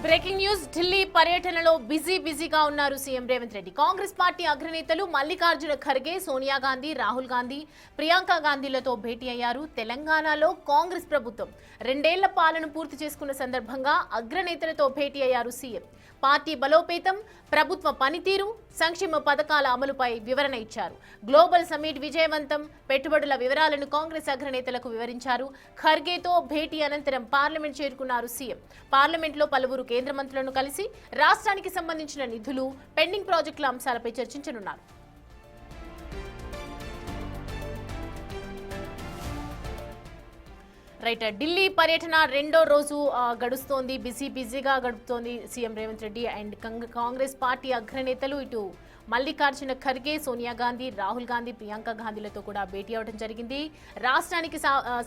Breaking news Delhi పర్యటనలో బిజీగా ఉన్నారు సీఎం రేవంత్ రెడ్డి. కాంగ్రెస్ పార్టీ అగ్రనేతలు మల్లికార్జున ఖర్గే, సోనియా గాంధీ, రాహుల్ గాంధీ, ప్రియాంక గాంధీలతో భేటీ అయ్యారు. తెలంగాణలో కాంగ్రెస్ ప్రభుత్వం 2 ఏళ్ల పాలన పూర్తి చేసుకున్న సందర్భంగా అగ్రనేతలతో భేటీ అయ్యారు సీఎం. పార్టీ బలోపేతం, ప్రభుత్వ పనితీరు, సంక్షేమ పథకాల అమలుపై వివరణ ఇచ్చారు. గ్లోబల్ సమ్మిట్ విజయవంతం, పెట్టుబడుల వివరాలను కాంగ్రెస్ అగ్రనేతలకు వివరించారు. ఖర్గేతో భేటీ అనంతరం పార్లమెంట్ చేరుకున్నారు సీఎం. పార్లమెంట్లో పలువురు కేంద్ర మంత్రులను కలిసి రాష్ట్రానికి సంబంధించిన నిధులు, పెండింగ్ ప్రాజెక్టుల అంశాలపై చర్చించనున్నారు. రైట్, ఢిల్లీ పర్యటన రెండో రోజు గడుస్తోంది. బిజీగా గడుపుతోంది CM Revanth Reddy. And Congress party అగ్రనేతలు ఇటు మల్లికార్జున ఖర్గే, సోనియా గాంధీ, రాహుల్ గాంధీ, ప్రియాంక గాంధీలతో కూడా భేటీ అవడం జరిగింది. రాష్ట్రానికి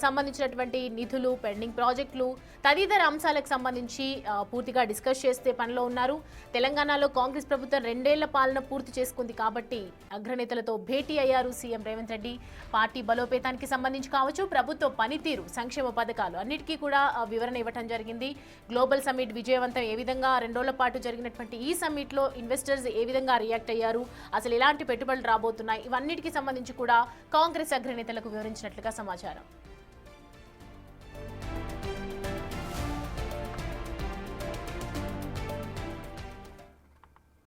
సంబంధించినటువంటి నిధులు, పెండింగ్ ప్రాజెక్టులు తదితర అంశాలకు సంబంధించి పూర్తిగా డిస్కస్ చేసే పనిలో ఉన్నారు. తెలంగాణలో కాంగ్రెస్ ప్రభుత్వం 2 ఏళ్ల పాలన పూర్తి చేసుకుంది కాబట్టి అగ్రనేతలతో భేటీ అయ్యారు సీఎం రేవంత్ రెడ్డి. పార్టీ బలోపేతానికి సంబంధించి కావచ్చు, ప్రభుత్వ పనితీరు, సంక్షేమ పథకాలు అన్నిటికీ కూడా వివరణ ఇవ్వడం జరిగింది. గ్లోబల్ సమ్మిట్ విజయవంతం ఏ విధంగా 2 రోజుల పాటు జరిగినటువంటి ఈ సమ్మిట్ లో ఇన్వెస్టర్స్ ఏ విధంగా రియాక్ట్ అయ్యారు, అసలు ఎలాంటి పెట్టుబడులు రాబోతున్నాయి, ఇవన్నిటికి సంబంధించి కూడా కాంగ్రెస్ అగ్రనేతలకు వివరించినట్లుగా సమాచారం.